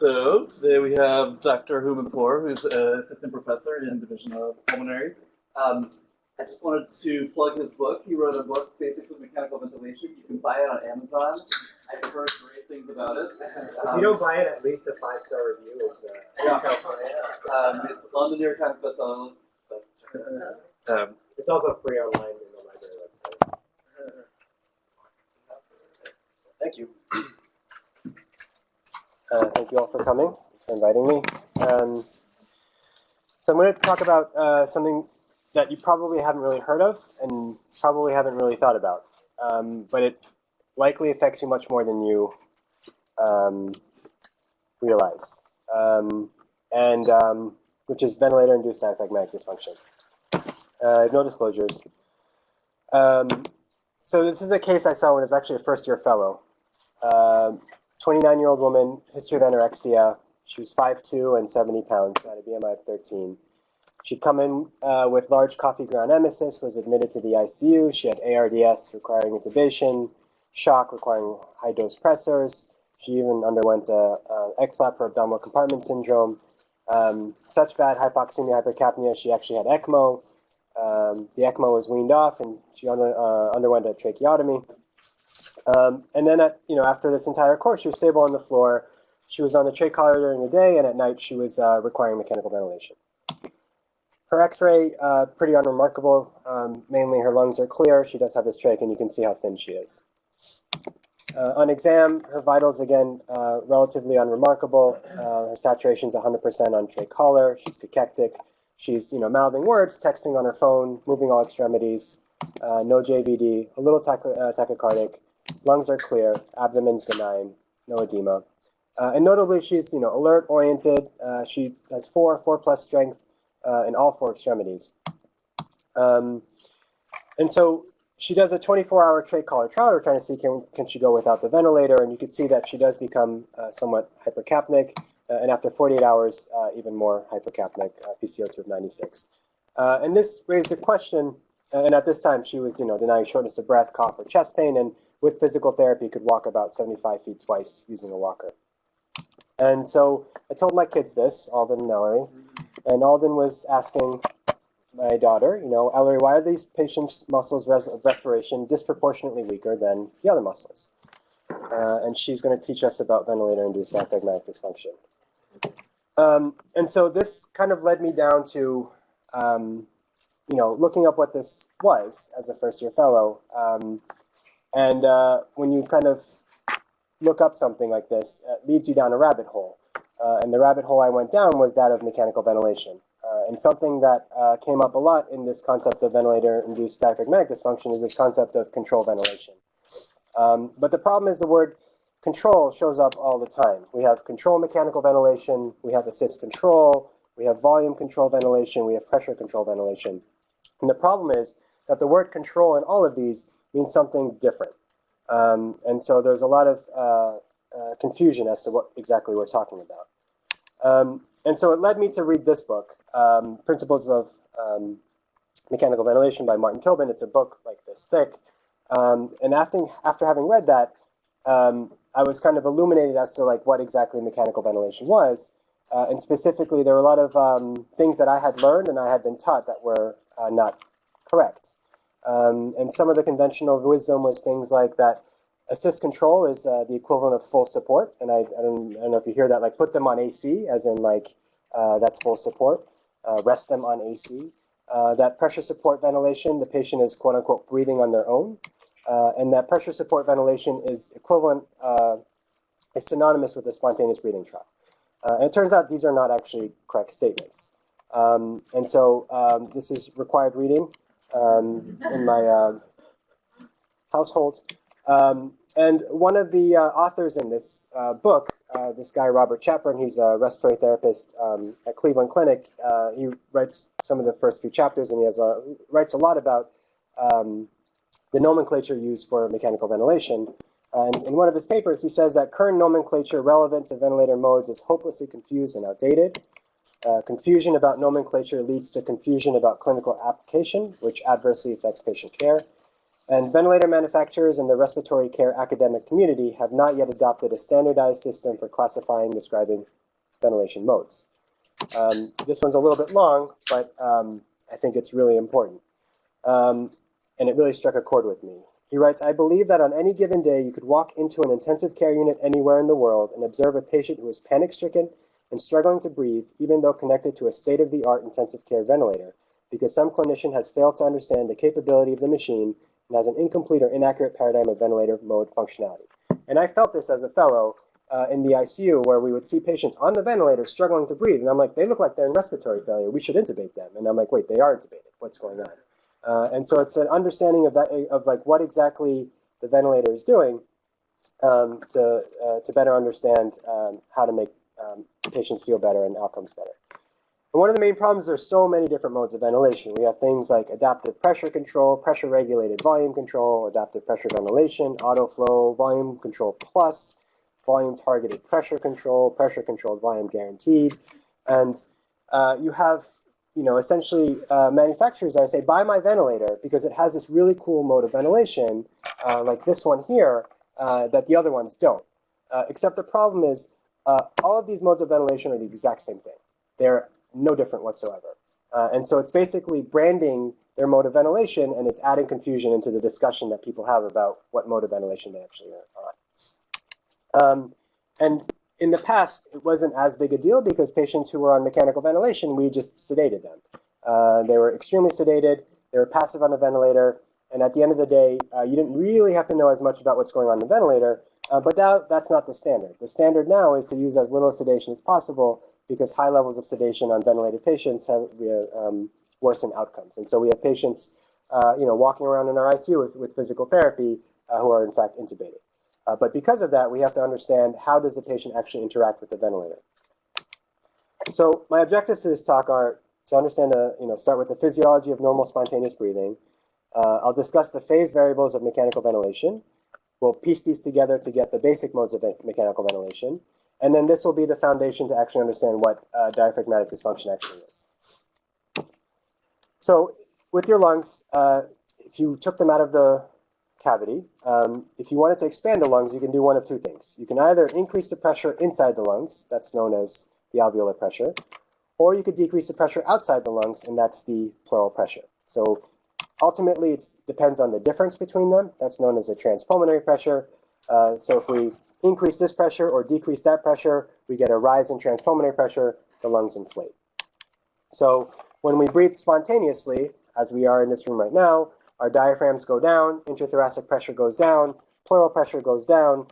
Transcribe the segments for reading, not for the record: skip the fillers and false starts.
So today we have Dr. Hooman, who's an assistant professor in Division of Pulmonary. I just wanted to plug his book. He wrote a book, Basics of Mechanical Ventilation. You can buy it on Amazon. I've heard great things about it. If you don't buy it, at least a 5-star review is helpful. It's on the New York Times bestseller list, so check it out. It's also free online in the library website. Thank you. Thank you all for coming, for inviting me. So I'm going to talk about something that you probably haven't really heard of and probably haven't really thought about, but it likely affects you much more than you realize, which is ventilator-induced diaphragmatic dysfunction. I have no disclosures. So this is a case I saw when I was actually a first-year fellow. 29-year-old woman, history of anorexia. She was 5'2" and 70 pounds, had a BMI of 13. She'd come in with large coffee ground emesis, was admitted to the ICU. She had ARDS requiring intubation, shock requiring high-dose pressors. She even underwent a EXLAP for abdominal compartment syndrome. Such bad hypoxemia, hypercapnia, she actually had ECMO. The ECMO was weaned off, and she underwent a tracheotomy. And then, after this entire course, she was stable on the floor. She was on the trach collar during the day, and at night she was requiring mechanical ventilation. Her X-ray, pretty unremarkable. Mainly her lungs are clear. She does have this trach, and you can see how thin she is. On exam, her vitals, again, relatively unremarkable. Her saturation's 100% on trach collar. She's cachectic. She's, mouthing words, texting on her phone, moving all extremities. No JVD, a little tachycardic. Lungs are clear, abdomen's benign, no edema. And notably, she's alert, oriented. She has 4+ strength in all 4 extremities. And so she does a 24-hour trach collar trial. We're trying to see can she go without the ventilator, and you can see that she does become somewhat hypercapnic, and after 48 hours, even more hypercapnic, PCO2 of 96. And this raised a question, and at this time she was denying shortness of breath, cough, or chest pain, and with physical therapy could walk about 75 feet twice using a walker. And so I told my kids this, Alden and Ellery, and Alden was asking my daughter, Ellery, why are these patients' muscles of respiration disproportionately weaker than the other muscles? And she's going to teach us about ventilator-induced diaphragmatic dysfunction. And so this kind of led me down to, looking up what this was as a first-year fellow. And when you kind of look up something like this, it leads you down a rabbit hole. And the rabbit hole I went down was that of mechanical ventilation. And something that came up a lot in this concept of ventilator-induced diaphragmatic dysfunction is this concept of control ventilation. But the problem is the word control shows up all the time. We have control mechanical ventilation, we have assist control, we have volume control ventilation, we have pressure control ventilation. And the problem is that the word control in all of these means something different. And so there's a lot of confusion as to what exactly we're talking about. And so it led me to read this book, Principles of Mechanical Ventilation by Martin Kilbin. It's a book like this thick. And after having read that, I was kind of illuminated as to what exactly mechanical ventilation was. And specifically, there were a lot of things that I had learned and I had been taught that were not correct. And some of the conventional wisdom was things like that assist control is the equivalent of full support. And I don't know if you hear that, put them on AC, as in that's full support. Rest them on AC. That pressure support ventilation, the patient is quote unquote breathing on their own. And that pressure support ventilation is equivalent, is synonymous with a spontaneous breathing trial. And it turns out these are not actually correct statements. And so this is required reading in my household. And one of the authors in this book, this guy, Robert Chapman, he's a respiratory therapist at Cleveland Clinic. He writes some of the first few chapters, and he writes a lot about the nomenclature used for mechanical ventilation. And in one of his papers, he says that current nomenclature relevant to ventilator modes is hopelessly confused and outdated. Confusion about nomenclature leads to confusion about clinical application, which adversely affects patient care. And ventilator manufacturers and the respiratory care academic community have not yet adopted a standardized system for classifying and describing ventilation modes. This one's a little bit long, but I think it's really important. And it really struck a chord with me. He writes, I believe that on any given day, you could walk into an intensive care unit anywhere in the world and observe a patient who is panic-stricken and struggling to breathe, even though connected to a state-of-the-art intensive care ventilator, because some clinician has failed to understand the capability of the machine and has an incomplete or inaccurate paradigm of ventilator mode functionality. And I felt this as a fellow in the ICU, where we would see patients on the ventilator struggling to breathe, and I'm like, they look like they're in respiratory failure. We should intubate them. And I'm like, wait, they are intubated. What's going on? And so it's an understanding of that, of like what exactly the ventilator is doing to better understand how to make patients feel better and outcomes better. And one of the main problems, there's so many different modes of ventilation. We have things like adaptive pressure control, pressure regulated volume control, adaptive pressure ventilation, auto flow, volume control plus, volume targeted pressure controlled volume guaranteed. And you have, essentially manufacturers that say, buy my ventilator because it has this really cool mode of ventilation, like this one here, that the other ones don't. Except the problem is, all of these modes of ventilation are the exact same thing. They're no different whatsoever. And so it's basically branding their mode of ventilation, and it's adding confusion into the discussion that people have about what mode of ventilation they actually are on. And in the past, it wasn't as big a deal because patients who were on mechanical ventilation, we just sedated them. They were extremely sedated, they were passive on a ventilator, and at the end of the day, you didn't really have to know as much about what's going on in the ventilator, but that's not the standard. The standard now is to use as little sedation as possible because high levels of sedation on ventilated patients have worsened outcomes. And so we have patients walking around in our ICU with physical therapy who are in fact intubated. But because of that, we have to understand how does the patient actually interact with the ventilator. So my objectives to this talk are to understand, start with the physiology of normal spontaneous breathing. I'll discuss the phase variables of mechanical ventilation. We'll piece these together to get the basic modes of mechanical ventilation. And then this will be the foundation to actually understand what diaphragmatic dysfunction actually is. So with your lungs, if you took them out of the cavity, if you wanted to expand the lungs, you can do one of two things. You can either increase the pressure inside the lungs, that's known as the alveolar pressure, or you could decrease the pressure outside the lungs, and that's the pleural pressure. So ultimately, it depends on the difference between them. That's known as a transpulmonary pressure. So if we increase this pressure or decrease that pressure, we get a rise in transpulmonary pressure, the lungs inflate. So when we breathe spontaneously, as we are in this room right now, our diaphragms go down, intrathoracic pressure goes down, pleural pressure goes down.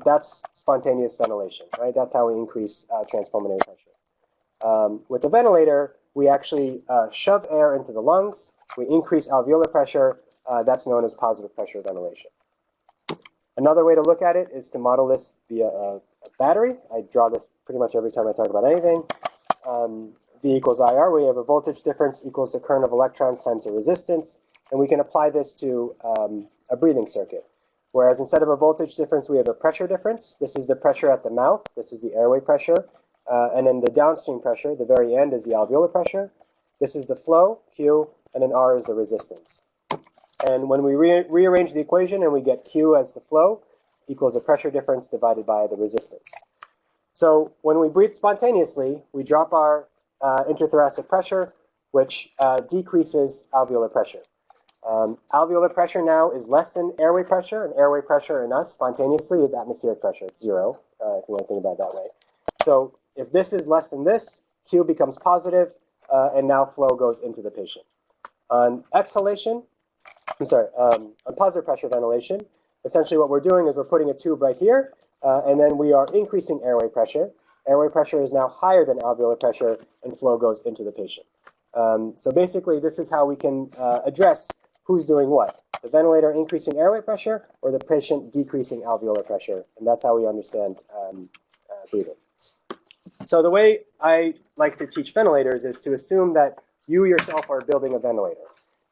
That's spontaneous ventilation, right? That's how we increase transpulmonary pressure. With a ventilator, we actually shove air into the lungs. We increase alveolar pressure. That's known as positive pressure ventilation. Another way to look at it is to model this via a battery. I draw this pretty much every time I talk about anything. V equals IR, where you have a voltage difference equals the current of electrons times the resistance. And we can apply this to a breathing circuit. Whereas instead of a voltage difference, we have a pressure difference. This is the pressure at the mouth. This is the airway pressure. And then the downstream pressure, the very end, is the alveolar pressure. This is the flow, Q, and then R is the resistance. And when we rearrange the equation and we get Q as the flow, equals a pressure difference divided by the resistance. So when we breathe spontaneously, we drop our intrathoracic pressure, which decreases alveolar pressure. Alveolar pressure now is less than airway pressure, and airway pressure in us spontaneously is atmospheric pressure. It's 0, if you want to think about it that way. So if this is less than this, Q becomes positive, and now flow goes into the patient. On exhalation, on positive pressure ventilation, essentially what we're doing is we're putting a tube right here, and then we are increasing airway pressure. Airway pressure is now higher than alveolar pressure, and flow goes into the patient. So basically, this is how we can address who's doing what. The ventilator increasing airway pressure or the patient decreasing alveolar pressure. And that's how we understand breathing. So the way I like to teach ventilators is to assume that you yourself are building a ventilator.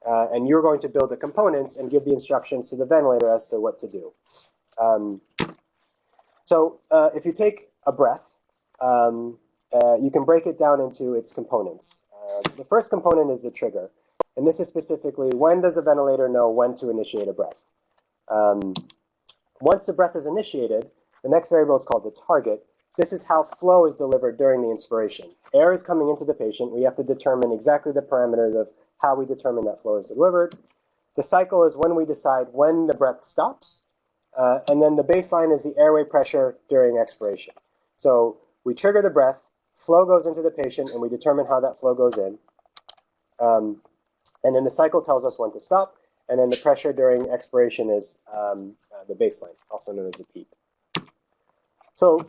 And you're going to build the components and give the instructions to the ventilator as to what to do. So if you take a breath, you can break it down into its components. The first component is the trigger. And this is specifically, when does a ventilator know when to initiate a breath? Once the breath is initiated, the next variable is called the target. This is how flow is delivered during the inspiration. Air is coming into the patient. We have to determine exactly the parameters of how we determine that flow is delivered. The cycle is when we decide when the breath stops. And then the baseline is the airway pressure during expiration. So we trigger the breath, flow goes into the patient, and we determine how that flow goes in. And then the cycle tells us when to stop. And then the pressure during expiration is the baseline, also known as a PEEP. So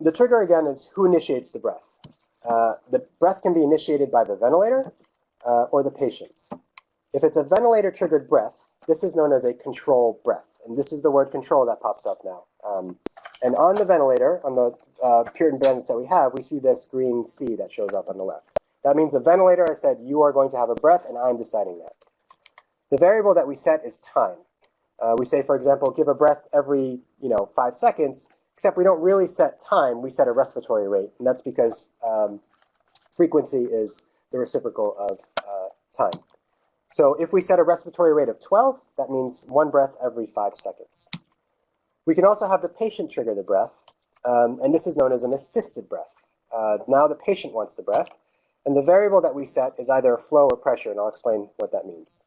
the trigger, again, is who initiates the breath. The breath can be initiated by the ventilator or the patient. If it's a ventilator-triggered breath, this is known as a control breath. And this is the word control that pops up now. And on the ventilator, on the Puritan bandits that we have, we see this green C that shows up on the left. That means the ventilator has said, you are going to have a breath, and I'm deciding that. The variable that we set is time. We say, for example, give a breath every 5 seconds, except we don't really set time, we set a respiratory rate, and that's because frequency is the reciprocal of time. So if we set a respiratory rate of 12, that means 1 breath every 5 seconds. We can also have the patient trigger the breath, and this is known as an assisted breath. Now the patient wants the breath, and the variable that we set is either flow or pressure, and I'll explain what that means.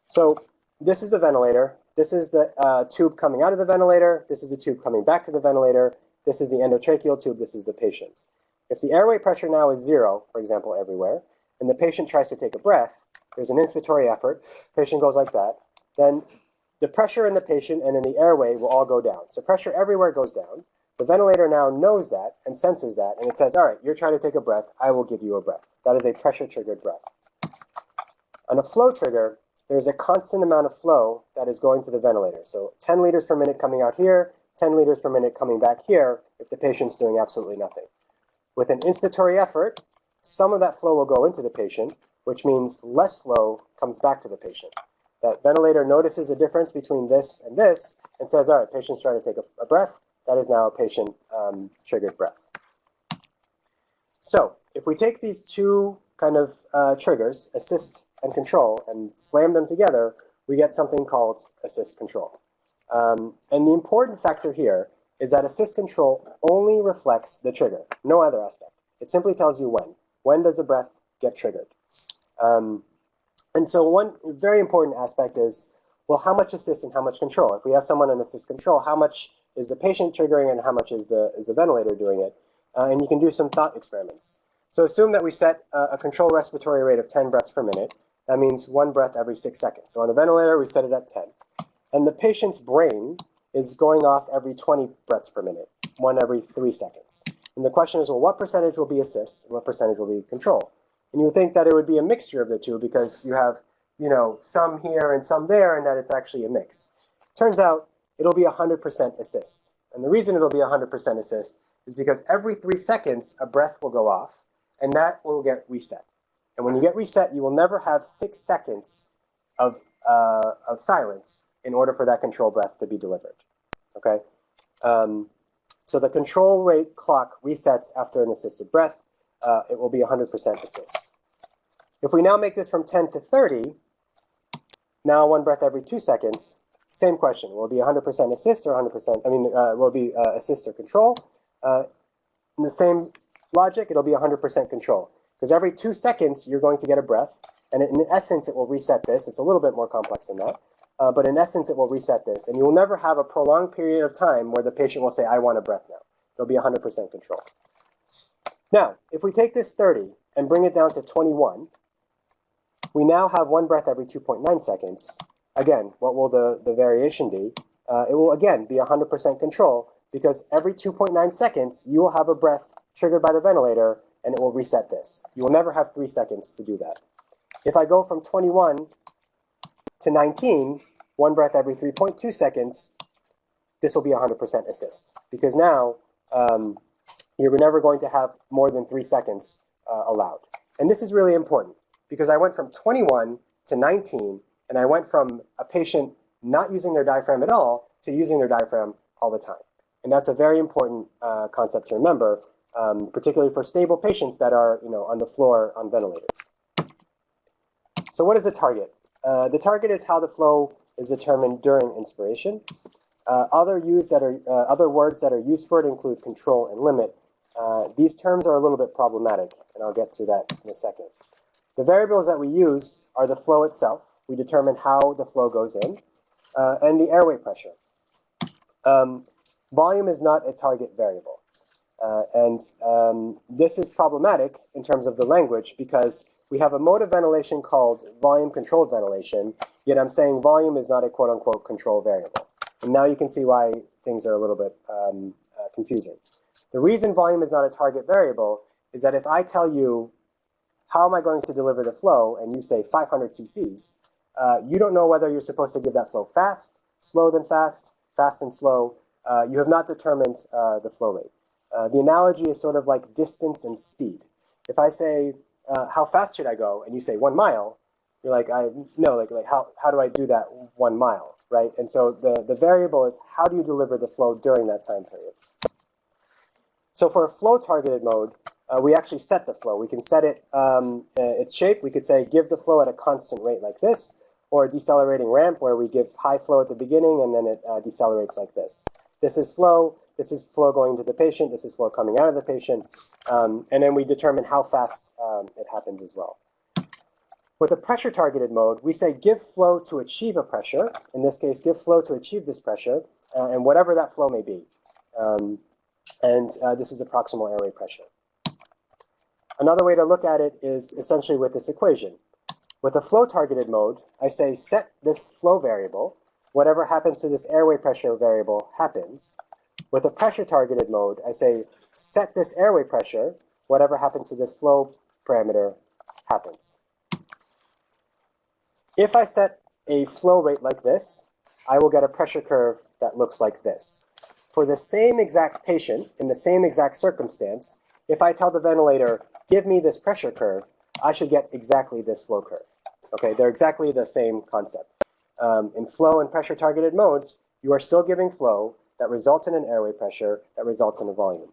So this is the ventilator. This is the tube coming out of the ventilator. This is the tube coming back to the ventilator. This is the endotracheal tube. This is the patient. If the airway pressure now is 0, for example, everywhere, and the patient tries to take a breath, there's an inspiratory effort. Patient goes like that. Then the pressure in the patient and in the airway will all go down. So pressure everywhere goes down. The ventilator now knows that and senses that, and it says, all right, you're trying to take a breath. I will give you a breath. That is a pressure-triggered breath. On a flow trigger, there's a constant amount of flow that is going to the ventilator. So 10 liters per minute coming out here, 10 liters per minute coming back here if the patient's doing absolutely nothing. With an inspiratory effort, some of that flow will go into the patient, which means less flow comes back to the patient. That ventilator notices a difference between this and says, all right, patient's trying to take a breath. That is now a patient-triggered breath. So if we take these two kind of triggers, assist and control, and slam them together, we get something called assist control. And the important factor here is that assist control only reflects the trigger, no other aspect. It simply tells you when. When does a breath get triggered? And so one very important aspect is, well, how much assist and how much control? If we have someone on assist control, how much is the patient triggering and how much is the ventilator doing it? And you can do some thought experiments. So assume that we set a control respiratory rate of 10 breaths per minute. That means 1 breath every 6 seconds. So on the ventilator, we set it at 10. And the patient's brain is going off every 20 breaths per minute, 1 every 3 seconds. And the question is, well, what percentage will be assist and what percentage will be control? And you would think that it would be a mixture of the two because you have, some here and some there, and that it's actually a mix. Turns out it'll be 100% assist. And the reason it'll be 100% assist is because every 3 seconds, a breath will go off, and that will get reset. And when you get reset, you will never have 6 seconds of silence in order for that control breath to be delivered. Okay? So the control rate clock resets after an assisted breath. It will be 100% assist. If we now make this from 10 to 30, now 1 breath every 2 seconds, same question. Will it be 100% assist or 100%, will it be assist or control? In the same logic, it'll be 100% control. Because every 2 seconds, you're going to get a breath, and in essence, it will reset this. It's a little bit more complex than that. But in essence, it will reset this. And you will never have a prolonged period of time where the patient will say, I want a breath now. It'll be 100% control. Now, if we take this 30 and bring it down to 21, we now have 1 breath every 2.9 seconds. Again, what will the variation be? It will, again, be 100% control because every 2.9 seconds, you will have a breath triggered by the ventilator, and it will reset this. You will never have 3 seconds to do that. If I go from 21 to 19, 1 breath every 3.2 seconds, this will be 100% assist because now you're never going to have more than 3 seconds allowed. And this is really important because I went from 21 to 19, and I went from a patient not using their diaphragm at all to using their diaphragm all the time. And that's a very important concept to remember, particularly for stable patients that are on the floor on ventilators. So what is the target? The target is how the flow is determined during inspiration. Other words that are used for it include control and limit. These terms are a little bit problematic, and I'll get to that in a second. The variables that we use are the flow itself. We determine how the flow goes in, and the airway pressure. Volume is not a target variable. This is problematic in terms of the language because we have a mode of ventilation called volume-controlled ventilation, yet I'm saying volume is not a quote-unquote control variable. And now you can see why things are a little bit confusing. The reason volume is not a target variable is that if I tell you, how am I going to deliver the flow, and you say 500 cc's, you don't know whether you're supposed to give that flow fast, slow than fast, fast and slow. You have not determined the flow rate. The analogy is sort of like distance and speed. If I say, how fast should I go? And you say 1 mile, you're like, how do I do that 1 mile, right? And so the variable is how do you deliver the flow during that time period? So for a flow-targeted mode, we actually set the flow. We can set it, its shape. We could say give the flow at a constant rate like this, or a decelerating ramp where we give high flow at the beginning and then it decelerates like this. This is flow going to the patient, this is flow coming out of the patient, and then we determine how fast it happens as well. With a pressure-targeted mode, we say give flow to achieve a pressure. In this case, give flow to achieve this pressure, and whatever that flow may be. This is a proximal airway pressure. Another way to look at it is essentially with this equation. With a flow-targeted mode, I say set this flow variable. Whatever happens to this airway pressure variable happens. With a pressure-targeted mode, I say set this airway pressure. Whatever happens to this flow parameter happens. If I set a flow rate like this, I will get a pressure curve that looks like this. For the same exact patient, in the same exact circumstance, if I tell the ventilator, give me this pressure curve, I should get exactly this flow curve. Okay, they're exactly the same concept. In flow and pressure-targeted modes, you are still giving flow that results in an airway pressure that results in a volume.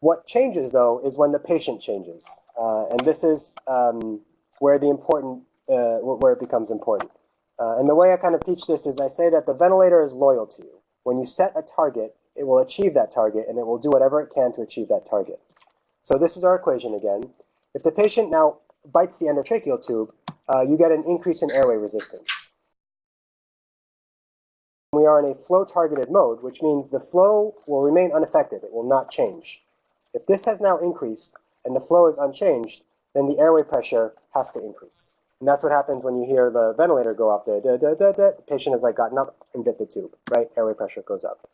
What changes, though, is when the patient changes. And this is where it becomes important. And the way I kind of teach this is I say that the ventilator is loyal to you. When you set a target, it will achieve that target, and it will do whatever it can to achieve that target. So this is our equation again. If the patient now bites the endotracheal tube, you get an increase in airway resistance. We are in a flow-targeted mode, which means the flow will remain unaffected. It will not change. If this has now increased and the flow is unchanged, then the airway pressure has to increase. And that's what happens when you hear the ventilator go up there. The patient has gotten up and bit the tube, right? Airway pressure goes up.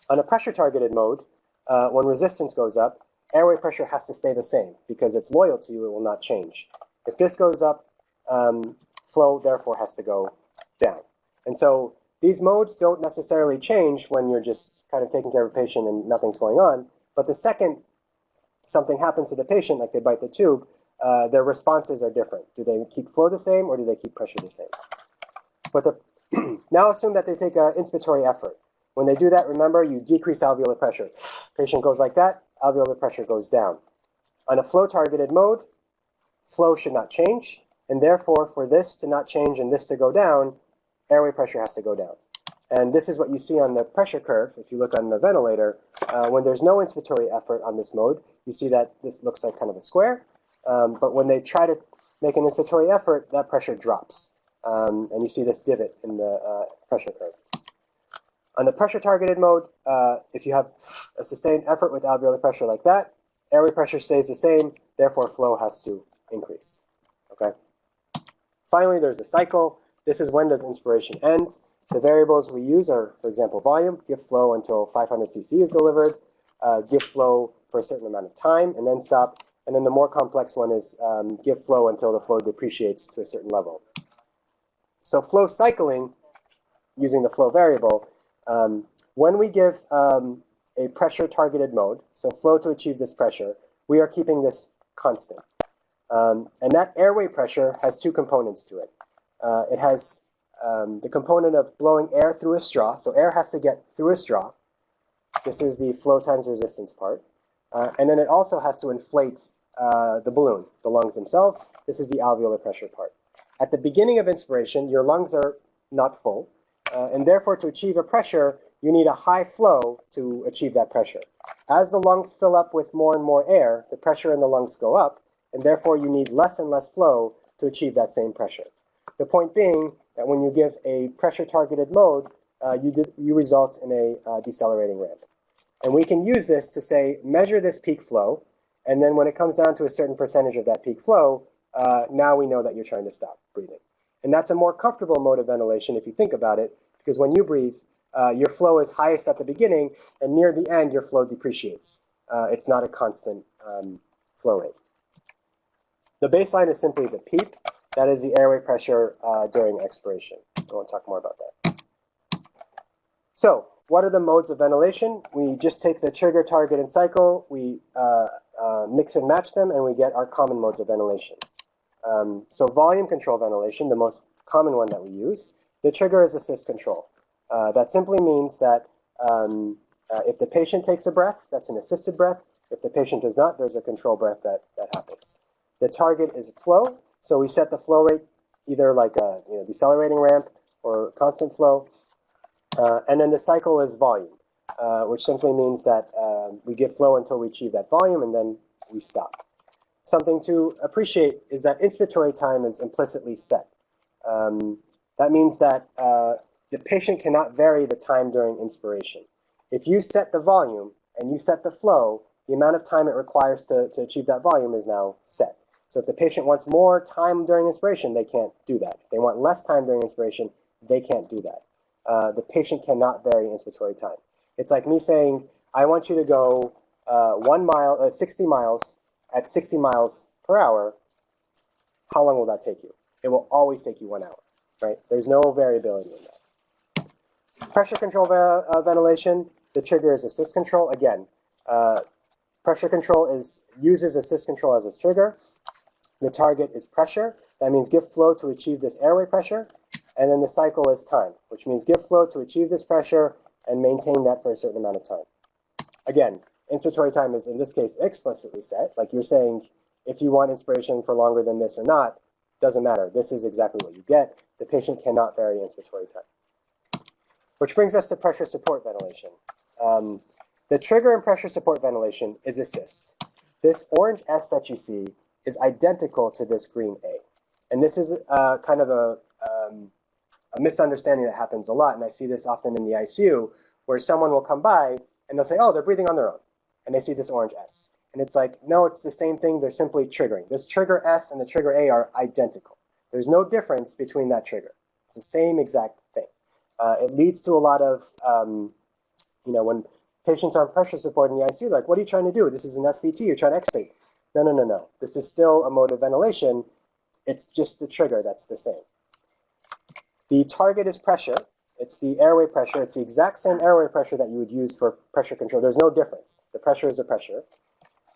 On a pressure-targeted mode, when resistance goes up, airway pressure has to stay the same because it's loyal to you, it will not change. If this goes up, flow therefore has to go down. And so these modes don't necessarily change when you're just kind of taking care of a patient and nothing's going on, but the second something happens to the patient, like they bite the tube, their responses are different. Do they keep flow the same or do they keep pressure the same? Now assume that they take an inspiratory effort. When they do that, remember, you decrease alveolar pressure. Patient goes like that, alveolar pressure goes down. On a flow-targeted mode, flow should not change, and therefore, for this to not change and this to go down, airway pressure has to go down. And this is what you see on the pressure curve. If you look on the ventilator, when there's no inspiratory effort on this mode, you see that this looks like kind of a square. But when they try to make an inspiratory effort, that pressure drops. And you see this divot in the pressure curve. On the pressure-targeted mode, if you have a sustained effort with alveolar pressure like that, airway pressure stays the same, therefore flow has to increase. Okay. Finally, there's a cycle. This is when does inspiration end. The variables we use are, for example, volume, give flow until 500 cc is delivered, give flow for a certain amount of time, and then stop. And then the more complex one is give flow until the flow depreciates to a certain level. So flow cycling, using the flow variable, when we give a pressure-targeted mode, so flow to achieve this pressure, we are keeping this constant. And that airway pressure has two components to it. It has the component of blowing air through a straw, so air has to get through a straw. This is the flow times resistance part. And then it also has to inflate the balloon, the lungs themselves. This is the alveolar pressure part. At the beginning of inspiration, your lungs are not full, and therefore to achieve a pressure, you need a high flow to achieve that pressure. As the lungs fill up with more and more air, the pressure in the lungs go up, and therefore you need less and less flow to achieve that same pressure. The point being that when you give a pressure-targeted mode, you result in a decelerating ramp. And we can use this to say, measure this peak flow, and then when it comes down to a certain percentage of that peak flow, now we know that you're trying to stop breathing. And that's a more comfortable mode of ventilation if you think about it, because when you breathe, your flow is highest at the beginning, and near the end, your flow depreciates. It's not a constant flow rate. The baseline is simply the PEEP. That is the airway pressure during expiration. I won't talk more about that. So, what are the modes of ventilation? We just take the trigger, target, and cycle, we mix and match them, and we get our common modes of ventilation. So volume control ventilation, the most common one that we use, the trigger is assist control. That simply means that if the patient takes a breath, that's an assisted breath. If the patient does not, there's a control breath that happens. The target is flow, so we set the flow rate either like a decelerating ramp or constant flow. And then the cycle is volume, which simply means that we give flow until we achieve that volume, and then we stop. Something to appreciate is that inspiratory time is implicitly set. That means that the patient cannot vary the time during inspiration. If you set the volume and you set the flow, the amount of time it requires to achieve that volume is now set. So if the patient wants more time during inspiration, they can't do that. If they want less time during inspiration, they can't do that. The patient cannot vary inspiratory time. It's like me saying, I want you to go 60 miles at 60 miles per hour. How long will that take you? It will always take you 1 hour, right? There's no variability in that. Pressure control ventilation, the trigger is assist control. Again, pressure control uses assist control as its trigger. The target is pressure. That means give flow to achieve this airway pressure. And then the cycle is time, which means give flow to achieve this pressure and maintain that for a certain amount of time. Again, inspiratory time is, in this case, explicitly set. Like you're saying, if you want inspiration for longer than this or not, doesn't matter. This is exactly what you get. The patient cannot vary inspiratory time. Which brings us to pressure support ventilation. The trigger in pressure support ventilation is assist. This orange S that you see is identical to this green A. And this is kind of a misunderstanding that happens a lot, and I see this often in the ICU, where someone will come by and they'll say, oh, they're breathing on their own, and they see this orange S. And it's like, no, it's the same thing, they're simply triggering. This trigger S and the trigger A are identical. There's no difference between that trigger. It's the same exact thing. It leads to a lot of, when patients are on pressure support in the ICU, like, what are you trying to do? This is an SVT, you're trying to extubate. No. This is still a mode of ventilation. It's just the trigger that's the same. The target is pressure. It's the airway pressure. It's the exact same airway pressure that you would use for pressure control. There's no difference. The pressure is a pressure.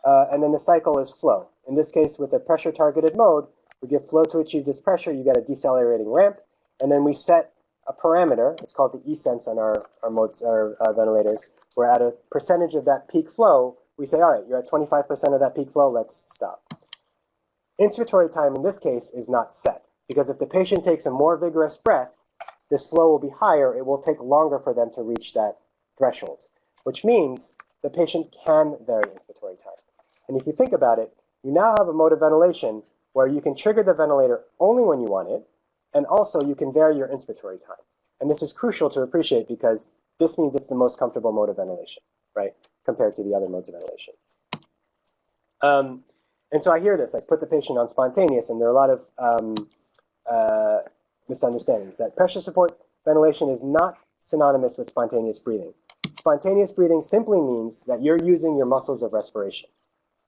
And then the cycle is flow. In this case, with a pressure-targeted mode, we give flow to achieve this pressure. You get a decelerating ramp. And then we set a parameter. It's called the E-sense on our ventilators, where at a percentage of that peak flow, we say, all right, you're at 25% of that peak flow. Let's stop. Inspiratory time in this case is not set, because if the patient takes a more vigorous breath, this flow will be higher. It will take longer for them to reach that threshold, which means the patient can vary inspiratory time. And if you think about it, you now have a mode of ventilation where you can trigger the ventilator only when you want it, and also you can vary your inspiratory time. And this is crucial to appreciate because this means it's the most comfortable mode of ventilation, right, compared to the other modes of ventilation. And so I hear this, like put the patient on spontaneous, and there are a lot of misunderstandings. That pressure support ventilation is not synonymous with spontaneous breathing. Spontaneous breathing simply means that you're using your muscles of respiration,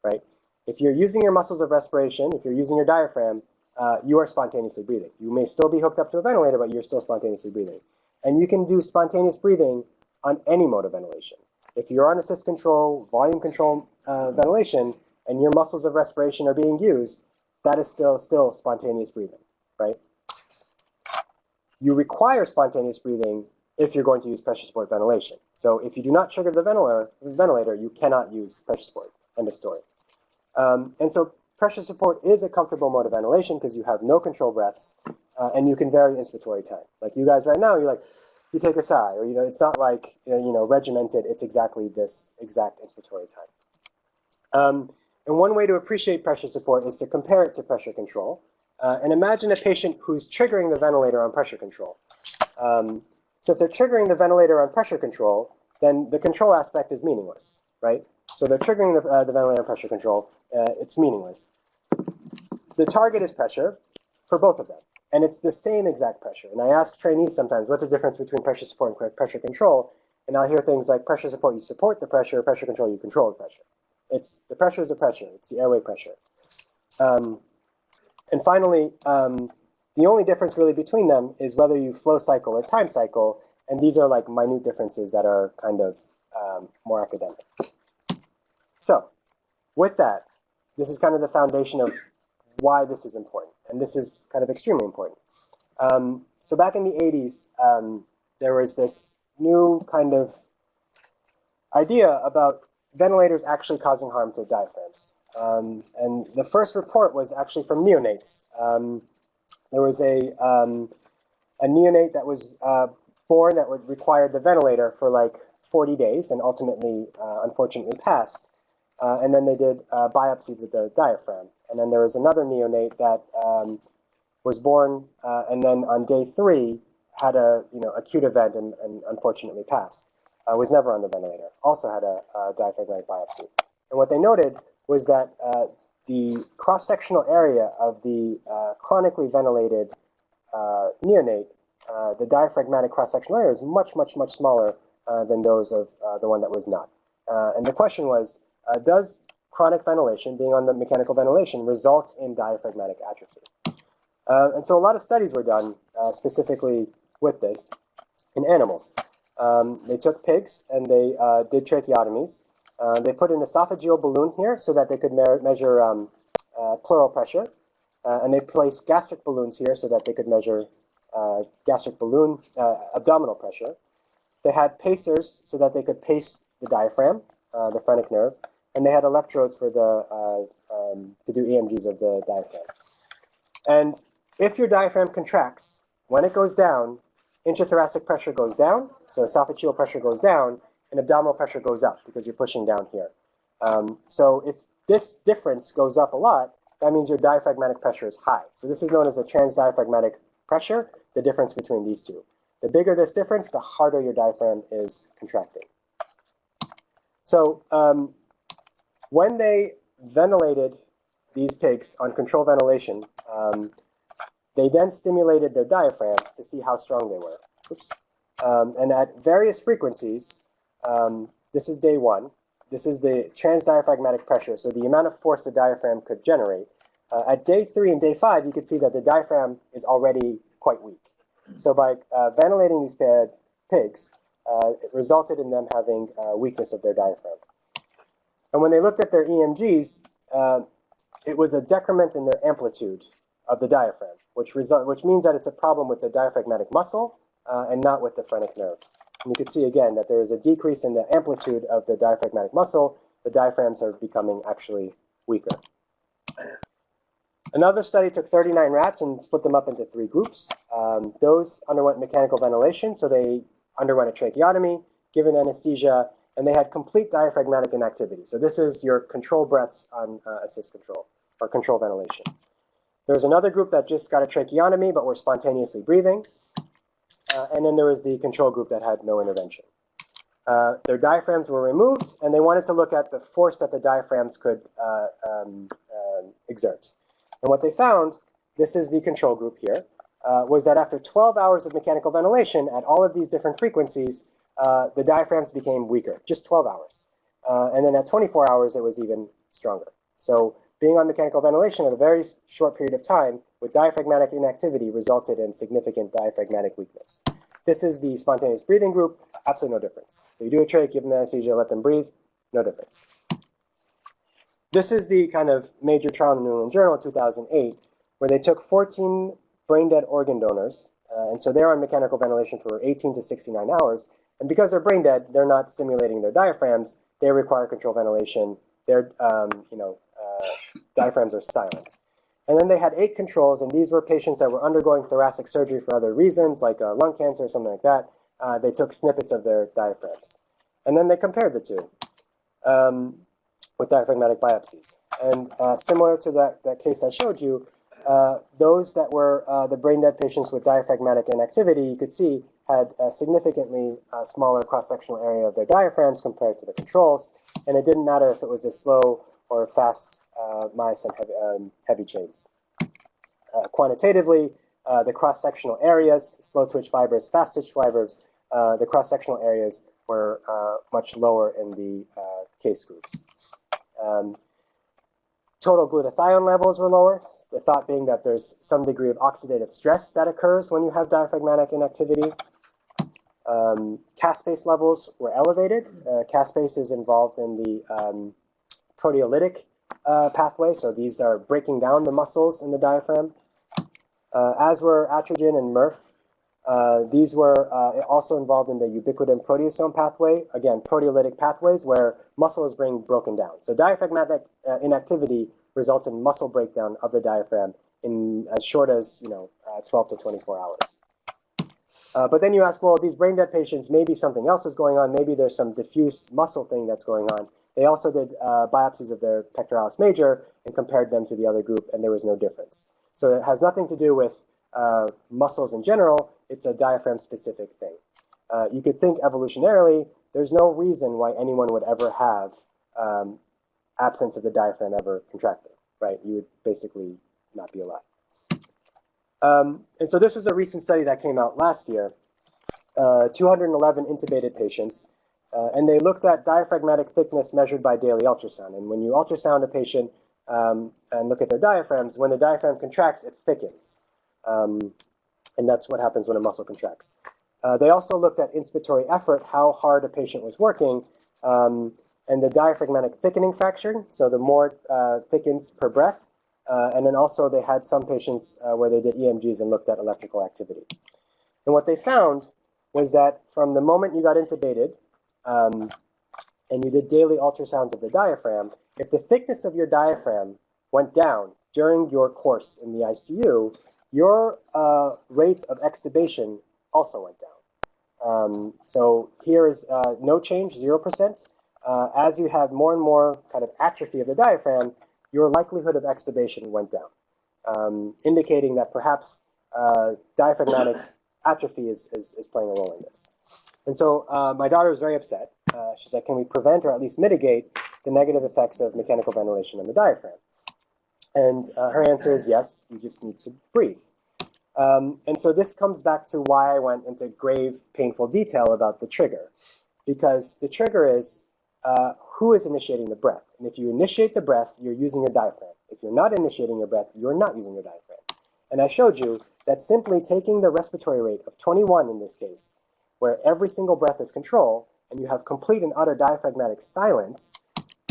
right? If you're using your muscles of respiration, if you're using your diaphragm, you are spontaneously breathing. You may still be hooked up to a ventilator, but you're still spontaneously breathing. And you can do spontaneous breathing on any mode of ventilation. If you're on assist control, volume control ventilation, and your muscles of respiration are being used, that is still spontaneous breathing, right? You require spontaneous breathing if you're going to use pressure support ventilation. So if you do not trigger the ventilator, you cannot use pressure support. End of story. And so pressure support is a comfortable mode of ventilation because you have no control breaths, and you can vary inspiratory time. Like you guys right now, you're like, you take a sigh, or it's not like regimented. It's exactly this exact inspiratory time. And one way to appreciate pressure support is to compare it to pressure control. And imagine a patient who's triggering the ventilator on pressure control. So if they're triggering the ventilator on pressure control, then the control aspect is meaningless, right? So they're triggering the ventilator on pressure control. It's meaningless. The target is pressure for both of them. And it's the same exact pressure. And I ask trainees sometimes, what's the difference between pressure support and pressure control? And I'll hear things like pressure support, you support the pressure, pressure control, you control the pressure. The pressure is the pressure. It's the airway pressure. And finally, the only difference really between them is whether you flow cycle or time cycle. And these are like minute differences that are kind of more academic. So with that, this is kind of the foundation of why this is important. And this is kind of extremely important. So back in the 80s, there was this new kind of idea about ventilators actually causing harm to diaphragms. And the first report was actually from neonates. There was a neonate that was born that would require the ventilator for like 40 days and ultimately, unfortunately, passed. And then they did biopsies of the diaphragm. And then there was another neonate that was born and then on day 3 had a acute event and unfortunately passed. Was never on the ventilator. Also had a diaphragmatic biopsy. And what they noted was that the cross-sectional area of the chronically ventilated neonate, the diaphragmatic cross-sectional area is much, much, much smaller than those of the one that was not. And the question was, does chronic ventilation, being on the mechanical ventilation, result in diaphragmatic atrophy? And so a lot of studies were done specifically with this in animals. They took pigs and they did tracheotomies. They put an esophageal balloon here so that they could measure pleural pressure. And they placed gastric balloons here so that they could measure gastric balloon abdominal pressure. They had pacers so that they could pace the diaphragm, the phrenic nerve. And they had electrodes for to do EMGs of the diaphragm. And if your diaphragm contracts, when it goes down, intrathoracic pressure goes down, so esophageal pressure goes down, and abdominal pressure goes up because you're pushing down here. So if this difference goes up a lot, that means your diaphragmatic pressure is high. So this is known as a transdiaphragmatic pressure, the difference between these two. The bigger this difference, the harder your diaphragm is contracting. So when they ventilated these pigs on controlled ventilation, they then stimulated their diaphragms to see how strong they were. Oops. And at various frequencies, this is day 1. This is the transdiaphragmatic pressure, so the amount of force the diaphragm could generate. At day 3 and day 5, you could see that the diaphragm is already quite weak. So by ventilating these pigs, it resulted in them having weakness of their diaphragm. And when they looked at their EMGs, it was a decrement in their amplitude of the diaphragm, which means that it's a problem with the diaphragmatic muscle and not with the phrenic nerve. And you can see again that there is a decrease in the amplitude of the diaphragmatic muscle. The diaphragms are becoming actually weaker. Another study took 39 rats and split them up into 3 groups. Those underwent mechanical ventilation, so they underwent a tracheotomy, given anesthesia, and they had complete diaphragmatic inactivity. So this is your control breaths on assist control, or control ventilation. There was another group that just got a tracheotomy but were spontaneously breathing. And then there was the control group that had no intervention. Their diaphragms were removed, and they wanted to look at the force that the diaphragms could exert. And what they found, this is the control group here, was that after 12 hours of mechanical ventilation at all of these different frequencies, the diaphragms became weaker, just 12 hours. And then at 24 hours, it was even stronger. So being on mechanical ventilation at a very short period of time with diaphragmatic inactivity resulted in significant diaphragmatic weakness. This is the spontaneous breathing group, absolutely no difference. So you do a trach, give them anesthesia, let them breathe, no difference. This is the kind of major trial in the New England Journal in 2008, where they took 14 brain-dead organ donors, and so they're on mechanical ventilation for 18 to 69 hours, and because they're brain-dead, they're not stimulating their diaphragms, they require controlled ventilation. Their diaphragms are silent. And then they had 8 controls, and these were patients that were undergoing thoracic surgery for other reasons, like lung cancer or something like that. They took snippets of their diaphragms. And then they compared the two with diaphragmatic biopsies. And similar to that case I showed you, those that were the brain dead patients with diaphragmatic inactivity, you could see had a significantly smaller cross-sectional area of their diaphragms compared to the controls. And it didn't matter if it was a slow or fast myosin heavy chains. Quantitatively, the cross-sectional areas, slow twitch fibers, fast twitch fibers, the cross-sectional areas were much lower in the case groups. Total glutathione levels were lower, the thought being that there's some degree of oxidative stress that occurs when you have diaphragmatic inactivity. Caspase levels were elevated. Caspase is involved in the proteolytic pathway, so these are breaking down the muscles in the diaphragm. As were atrogen and MRF. These were also involved in the ubiquitin proteasome pathway, again, proteolytic pathways where muscle is being broken down. So diaphragmatic inactivity results in muscle breakdown of the diaphragm in as short as 12 to 24 hours. But then you ask, well, these brain dead patients, maybe something else is going on. Maybe there's some diffuse muscle thing that's going on. They also did biopsies of their pectoralis major and compared them to the other group, and there was no difference. So it has nothing to do with muscles in general. It's a diaphragm-specific thing. You could think evolutionarily, there's no reason why anyone would ever have absence of the diaphragm ever contracting, right? You would basically not be alive. And so this was a recent study that came out last year, 211 intubated patients, and they looked at diaphragmatic thickness measured by daily ultrasound. And when you ultrasound a patient and look at their diaphragms, when the diaphragm contracts, it thickens. And that's what happens when a muscle contracts. They also looked at inspiratory effort, how hard a patient was working, and the diaphragmatic thickening fraction, so the more thickens per breath. And then also they had some patients where they did EMGs and looked at electrical activity. And what they found was that from the moment you got intubated and you did daily ultrasounds of the diaphragm, if the thickness of your diaphragm went down during your course in the ICU, your rate of extubation also went down. So here is no change, 0%. As you have more and more kind of atrophy of the diaphragm, your likelihood of extubation went down, indicating that perhaps diaphragmatic atrophy is playing a role in this. And so my daughter was very upset. She said, can we prevent or at least mitigate the negative effects of mechanical ventilation on the diaphragm? And her answer is yes, you just need to breathe. And so this comes back to why I went into grave, painful detail about the trigger. Because the trigger is who is initiating the breath. And if you initiate the breath, you're using your diaphragm. If you're not initiating your breath, you're not using your diaphragm. And I showed you that simply taking the respiratory rate of 21 in this case, where every single breath is control, and you have complete and utter diaphragmatic silence,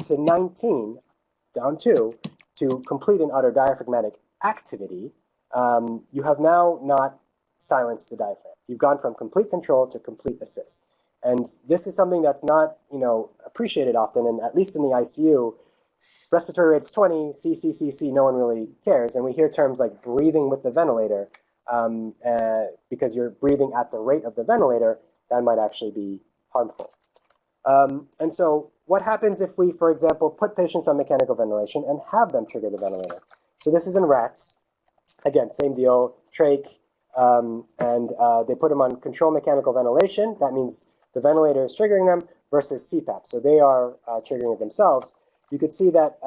to 19, down 2, to complete and utter diaphragmatic activity, you have now not silenced the diaphragm. You've gone from complete control to complete assist. And this is something that's not, appreciated often, and at least in the ICU, respiratory rate's 20, C, no one really cares. And we hear terms like breathing with the ventilator, because you're breathing at the rate of the ventilator, that might actually be harmful. And so what happens if we, for example, put patients on mechanical ventilation and have them trigger the ventilator? So this is in rats. Again, same deal, trach, and they put them on controlled mechanical ventilation. That means the ventilator is triggering them versus CPAP. So they are triggering it themselves. You could see that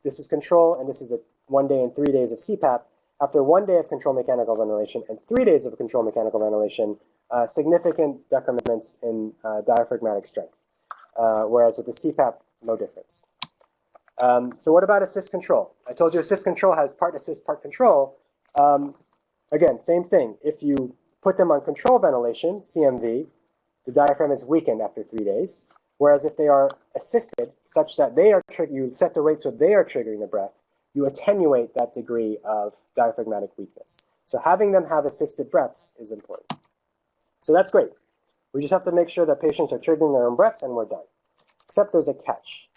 this is control, and this is 1 day and 3 days of CPAP. After 1 day of controlled mechanical ventilation and 3 days of controlled mechanical ventilation, significant decrements in diaphragmatic strength, whereas with the CPAP, no difference. So what about assist control? I told you assist control has part assist, part control. Again, same thing. If you put them on control ventilation, CMV, the diaphragm is weakened after 3 days. Whereas if they are assisted, such that they are you set the rate so they are triggering the breath, you attenuate that degree of diaphragmatic weakness. So having them have assisted breaths is important. So that's great. We just have to make sure that patients are triggering their own breaths, and we're done. Except there's a catch.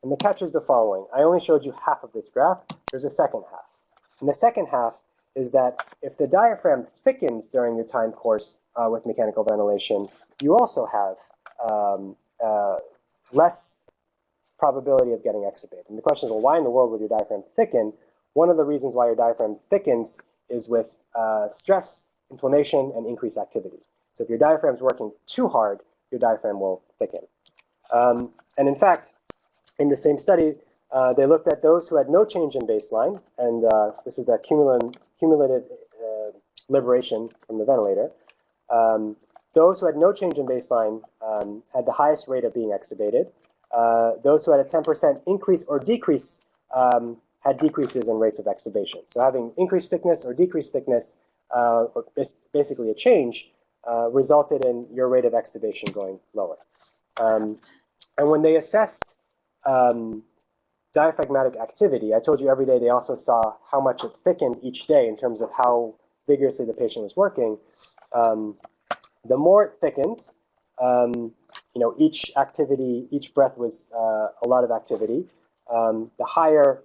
And the catch is the following. I only showed you half of this graph. There's a second half. And the second half is that if the diaphragm thickens during your time course with mechanical ventilation, you also have less probability of getting extubated. And the question is, well, why in the world would your diaphragm thicken? One of the reasons why your diaphragm thickens is with stress, inflammation, and increased activity. So if your diaphragm is working too hard, your diaphragm will thicken. And in fact, in the same study, they looked at those who had no change in baseline, and this is the cumulative liberation from the ventilator. Those who had no change in baseline had the highest rate of being extubated. Those who had a 10% increase or decrease had decreases in rates of extubation. So having increased thickness or decreased thickness, or basically a change, resulted in your rate of extubation going lower. And when they assessed diaphragmatic activity, I told you every day they also saw how much it thickened each day in terms of how vigorously the patient was working. The more it thickened, each activity, each breath was a lot of activity. The higher,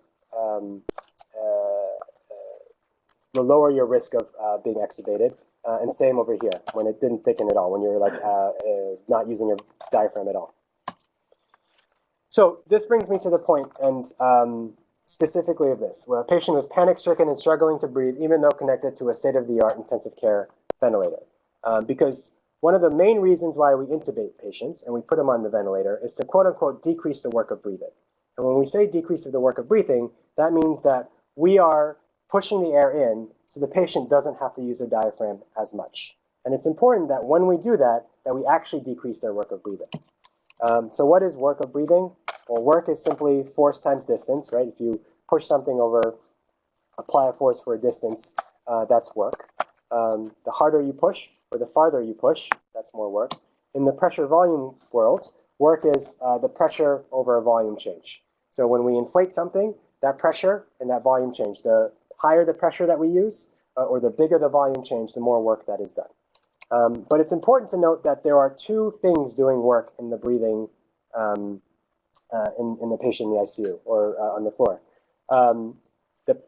the lower your risk of being extubated. And same over here, when it didn't thicken at all, when you're like not using your diaphragm at all. So this brings me to the point, and specifically of this, where a patient was panic-stricken and struggling to breathe, even though connected to a state-of-the-art intensive care ventilator. Because one of the main reasons why we intubate patients and we put them on the ventilator is to quote-unquote decrease the work of breathing. And when we say decrease of the work of breathing, that means that we are pushing the air in so the patient doesn't have to use their diaphragm as much. And it's important that when we do that, that we actually decrease their work of breathing. So what is work of breathing? Well, work is simply force times distance, right? If you push something over, apply a force for a distance, that's work. The harder you push, or the farther you push, that's more work. In the pressure volume world, work is the pressure over a volume change. So when we inflate something, that pressure and that volume change, the higher the pressure that we use, or the bigger the volume change, the more work that is done. But it's important to note that there are two things doing work in the breathing in the patient in the ICU or on the floor. The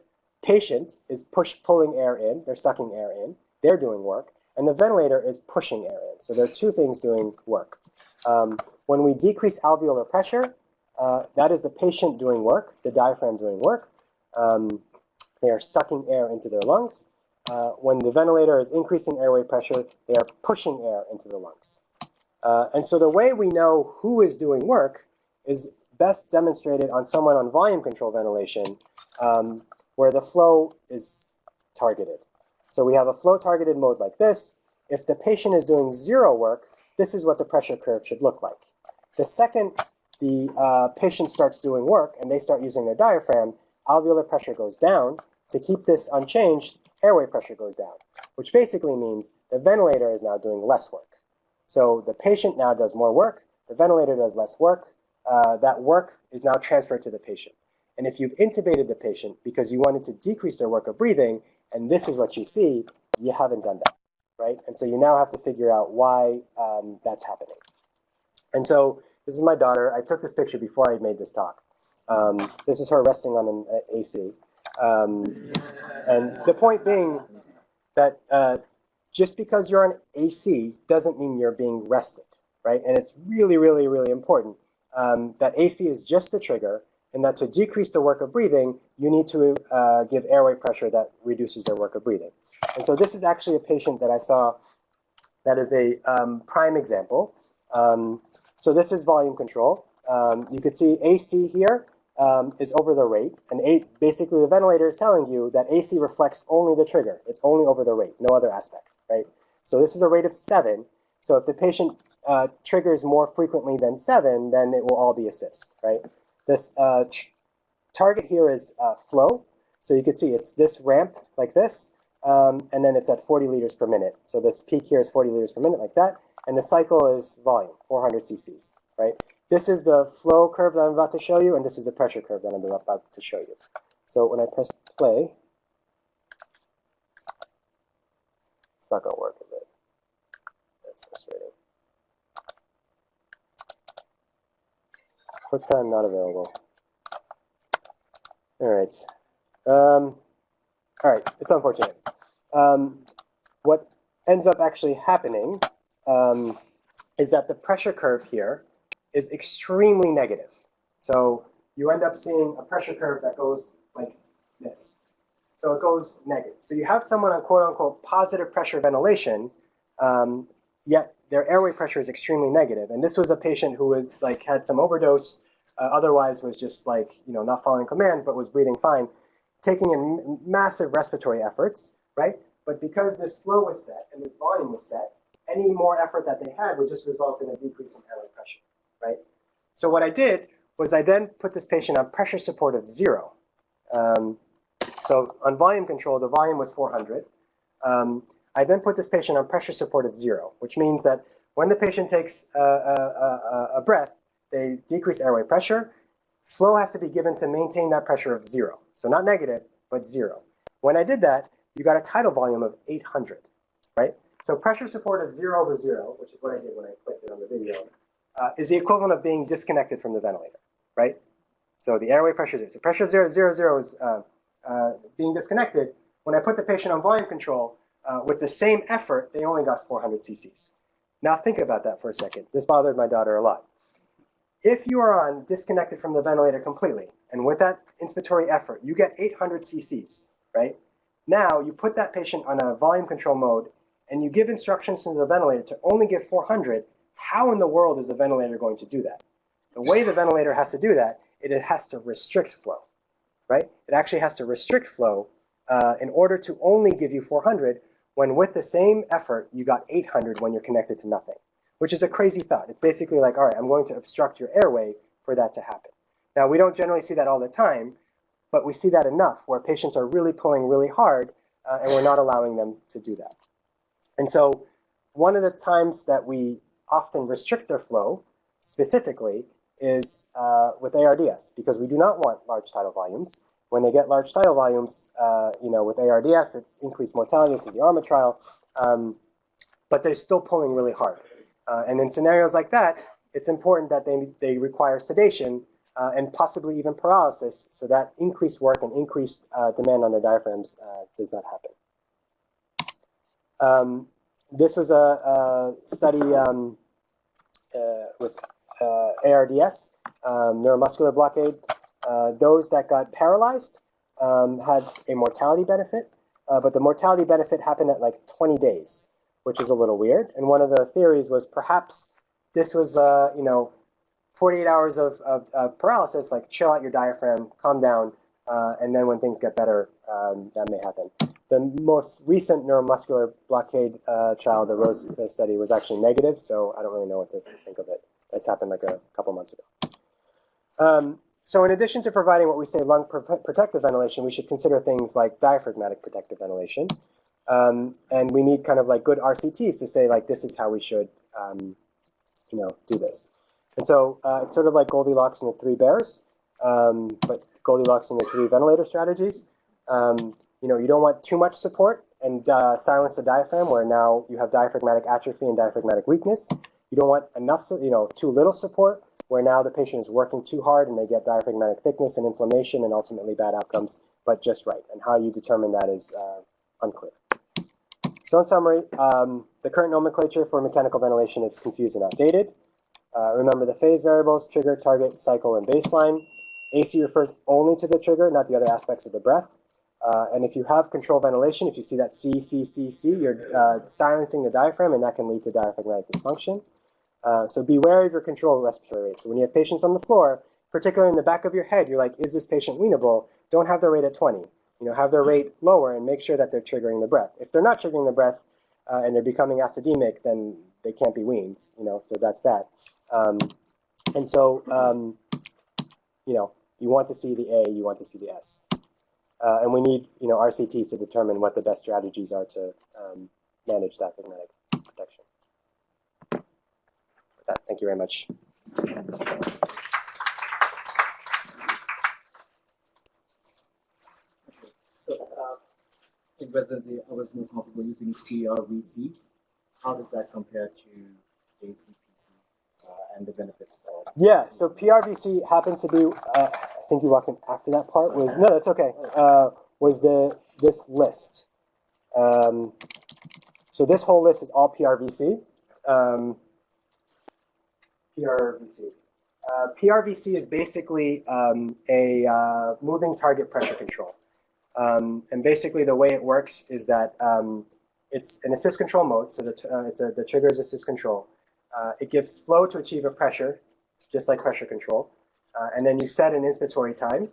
patient is pulling air in, they're sucking air in, they're doing work, and the ventilator is pushing air in. So there are two things doing work. When we decrease alveolar pressure, that is the patient doing work, the diaphragm doing work. They are sucking air into their lungs. When the ventilator is increasing airway pressure, they are pushing air into the lungs. And so the way we know who is doing work is best demonstrated on someone on volume control ventilation, where the flow is targeted. So we have a flow targeted mode like this. If the patient is doing zero work, this is what the pressure curve should look like. The second the patient starts doing work and they start using their diaphragm, alveolar pressure goes down. To keep this unchanged, airway pressure goes down, which basically means the ventilator is now doing less work. So the patient now does more work, the ventilator does less work. That work is now transferred to the patient. And if you've intubated the patient because you wanted to decrease their work of breathing, and this is what you see, you haven't done that, right? And so you now have to figure out why that's happening. And so this is my daughter. I took this picture before I made this talk. This is her resting on an AC. And the point being that just because you're on AC doesn't mean you're being rested, right? And it's really, really, really important that AC is just a trigger, and that to decrease the work of breathing, you need to give airway pressure that reduces their work of breathing. And so this is actually a patient that I saw that is a prime example. So this is volume control. You could see AC here is over the rate, and basically the ventilator is telling you that AC reflects only the trigger. It's only over the rate, no other aspect, right? So this is a rate of 7. So if the patient triggers more frequently than 7, then it will all be assist, right? This target here is flow. So you can see it's this ramp like this, and then it's at 40 liters per minute. So this peak here is 40 liters per minute like that, and the cycle is volume, 400 cc's, right? This is the flow curve that I'm about to show you, and this is the pressure curve that I'm about to show you. So when I press play, it's not going to work, is it? That's frustrating. QuickTime not available. All right. All right. It's unfortunate. What ends up actually happening is that the pressure curve here is extremely negative. So you end up seeing a pressure curve that goes like this. So it goes negative. So you have someone on quote-unquote positive pressure ventilation, yet their airway pressure is extremely negative. And this was a patient who was like had some overdose, otherwise was just like not following commands, but was breathing fine, taking in massive respiratory efforts, right? But because this flow was set and this volume was set, any more effort that they had would just result in a decrease in airway pressure, right? So what I did was I then put this patient on pressure support of 0. So on volume control, the volume was 400. I then put this patient on pressure support of 0, which means that when the patient takes a breath, they decrease airway pressure. Flow has to be given to maintain that pressure of 0. So not negative, but 0. When I did that, you got a tidal volume of 800, right? So pressure support of 0 over 0, which is what I did when I clicked it on the video, is the equivalent of being disconnected from the ventilator, right? So the airway pressure is 0. So pressure of 0, 0, 0 is being disconnected. When I put the patient on volume control, with the same effort, they only got 400 cc's. Now think about that for a second. This bothered my daughter a lot. If you are on disconnected from the ventilator completely, and with that inspiratory effort, you get 800 cc's, right? Now you put that patient on a volume control mode, and you give instructions to the ventilator to only give 400, how in the world is the ventilator going to do that? The way the ventilator has to do that, it has to restrict flow, right? It actually has to restrict flow in order to only give you 400, when with the same effort, you got 800 when you're connected to nothing, which is a crazy thought. It's basically like, all right, I'm going to obstruct your airway for that to happen. Now, we don't generally see that all the time, but we see that enough where patients are really pulling really hard, and we're not allowing them to do that. And so one of the times that we often restrict their flow, specifically, is with ARDS, because we do not want large tidal volumes. When they get large tidal volumes, with ARDS, it's increased mortality. This is the ARMA trial, but they're still pulling really hard. And in scenarios like that, it's important that they require sedation and possibly even paralysis, so that increased work and increased demand on their diaphragms does not happen. This was a study with ARDS, neuromuscular blockade. Those that got paralyzed had a mortality benefit, but the mortality benefit happened at like 20 days, which is a little weird. And one of the theories was perhaps this was, 48 hours of paralysis, like chill out your diaphragm, calm down, and then when things get better, that may happen. The most recent neuromuscular blockade trial, the ROSE study, was actually negative, so I don't really know what to think of it. That's happened like a couple months ago. So in addition to providing what we say lung protective ventilation, we should consider things like diaphragmatic protective ventilation. And we need kind of like good RCTs to say like this is how we should do this. And so it's sort of like Goldilocks and the Three Bears, but Goldilocks and the Three Ventilator strategies. You don't want too much support and silence the diaphragm, where now you have diaphragmatic atrophy and diaphragmatic weakness. You don't want enough, too little support, where now the patient is working too hard and they get diaphragmatic thickness and inflammation and ultimately bad outcomes, but just right. And how you determine that is unclear. So in summary, the current nomenclature for mechanical ventilation is confused and outdated. Remember the phase variables: trigger, target, cycle, and baseline. AC refers only to the trigger, not the other aspects of the breath. And if you have controlled ventilation, if you see that C, C, C, C, you're silencing the diaphragm, and that can lead to diaphragmatic dysfunction. So beware of your controlled respiratory rate. So when you have patients on the floor, particularly in the back of your head, you're like, is this patient weanable? Don't have their rate at 20. Have their rate lower and make sure that they're triggering the breath. If they're not triggering the breath and they're becoming acidemic, then they can't be weaned. So that's that. And so, you want to see the A, you want to see the S. And we need, RCTs to determine what the best strategies are to manage diaphragmatic protection. With that, thank you very much. So, in residency, I was more comfortable using CRVC. How does that compare to ACPC? and the benefits of. Yeah, so PRVC happens to be, I think you walked in after that part, was, no, that's okay, was this list. So this whole list is all PRVC. PRVC. PRVC is basically a moving target pressure control. And basically the way it works is that it's an assist control mode, so the trigger is assist control. It gives flow to achieve a pressure, just like pressure control. And then you set an inspiratory time,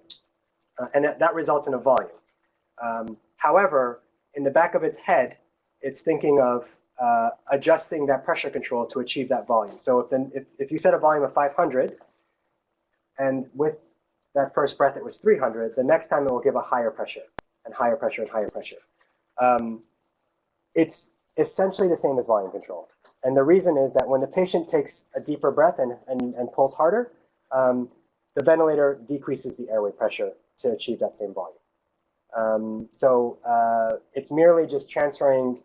and that results in a volume. However, in the back of its head, it's thinking of adjusting that pressure control to achieve that volume. So if you set a volume of 500, and with that first breath it was 300, the next time it will give a higher pressure, and higher pressure, and higher pressure. It's essentially the same as volume control. And the reason is that when the patient takes a deeper breath and pulls harder, the ventilator decreases the airway pressure to achieve that same volume. It's merely just transferring,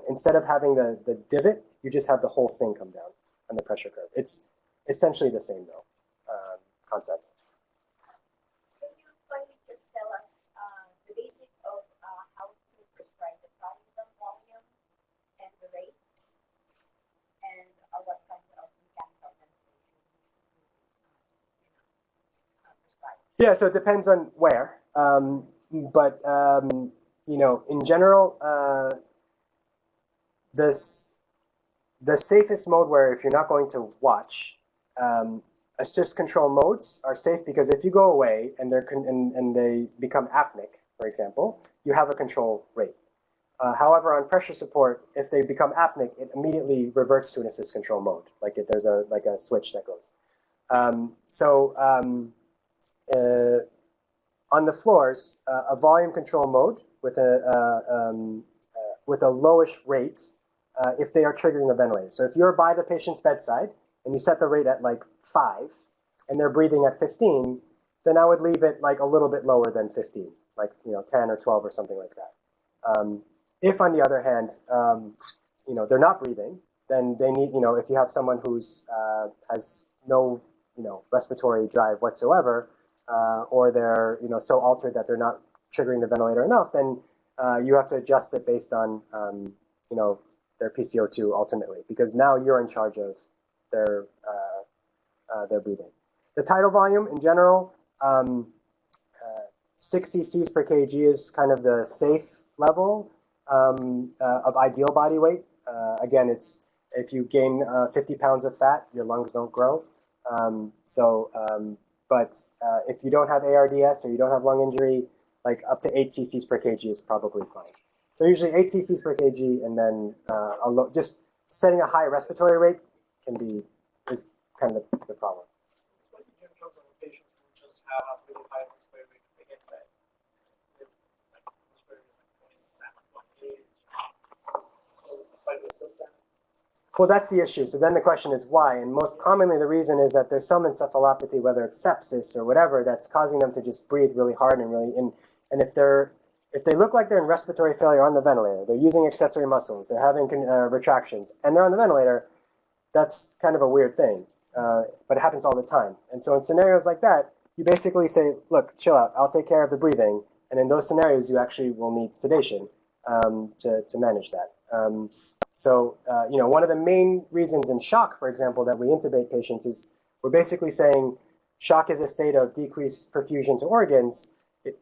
instead of having the divot, you just have the whole thing come down on the pressure curve. It's essentially the same, though, concept. Can you finally just tell us the basic of how to prescribe the volume and the rate, and what kind of mechanical ventilation prescribe? Yeah, so it depends on where. In general, the safest mode where if you're not going to watch, assist control modes are safe because if you go away and they become apneic, for example, you have a control rate. However, on pressure support, if they become apneic, it immediately reverts to an assist control mode. There's a switch that goes. On the floors, a volume control mode with a lowish rate if they are triggering the ventilator. So if you're by the patient's bedside and you set the rate at 5 and they're breathing at 15, then I would leave it a little bit lower than 15, 10 or 12 or something like that. If on the other hand, they're not breathing, then they need, if you have someone who's has no, respiratory drive whatsoever, or they're so altered that they're not triggering the ventilator enough, then you have to adjust it based on their PCO2 ultimately, because now you're in charge of their breathing. The tidal volume in general, 6 cc's per kg is kind of the safe level of ideal body weight. Again, it's if you gain 50 pounds of fat, your lungs don't grow. But if you don't have ARDS or you don't have lung injury, up to 8 cc's per kg is probably fine. So usually 8 cc's per kg, and then just setting a high respiratory rate is kind of the problem. What do you do in terms of a patient who just have a really high respiratory rate to begin with? Respiratory is 27, 28, so the system. Well, that's the issue. So then the question is why? And most commonly the reason is that there's some encephalopathy, whether it's sepsis or whatever, that's causing them to just breathe really hard and and if they look like they're in respiratory failure on the ventilator, they're using accessory muscles, they're having retractions, and they're on the ventilator, that's kind of a weird thing. But it happens all the time. And so in scenarios like that, you basically say, look, chill out, I'll take care of the breathing. And in those scenarios, you actually will need sedation to manage that. One of the main reasons in shock, for example, that we intubate patients is we're basically saying shock is a state of decreased perfusion to organs.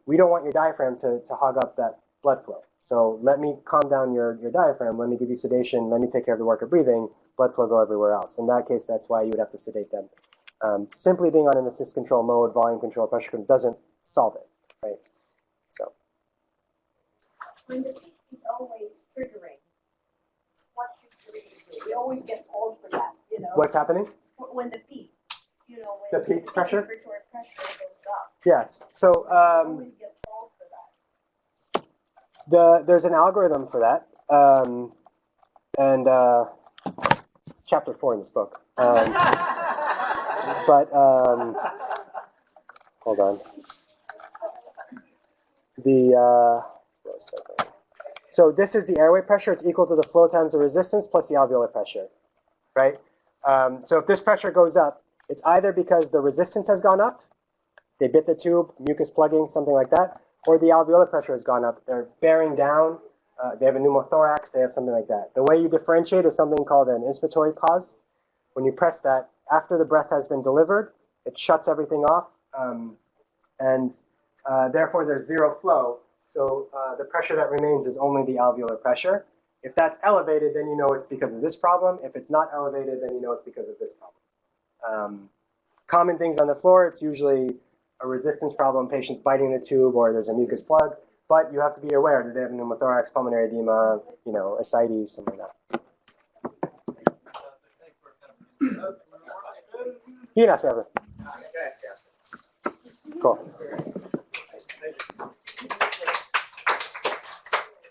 We don't want your diaphragm to hog up that blood flow. So let me calm down your diaphragm, let me give you sedation, let me take care of the work of breathing, blood flow go everywhere else. In that case, that's why you would have to sedate them. Simply being on an assist control mode, volume control, pressure control doesn't solve it, right? So. When the peak is always triggering, what should we do? We always get called for that, What's happening? When the peak, when the peak pressure? respiratory pressure goes up. Yes. So We always get called for that. there's an algorithm for that, it's chapter 4 in this book. Hold on. Wait a second. So this is the airway pressure. It's equal to the flow times the resistance plus the alveolar pressure, right? So if this pressure goes up, it's either because the resistance has gone up, they bit the tube, mucus plugging, something like that, or the alveolar pressure has gone up. They're bearing down, they have a pneumothorax, they have something like that. The way you differentiate is something called an inspiratory pause. When you press that, after the breath has been delivered, it shuts everything off, and therefore there's zero flow. So the pressure that remains is only the alveolar pressure. If that's elevated, then you know it's because of this problem. If it's not elevated, then you know it's because of this problem. Common things on the floor, it's usually a resistance problem, patients biting the tube, or there's a mucus plug. But you have to be aware that they have pneumothorax, pulmonary edema, ascites, something like that. You can ask me ever. Cool.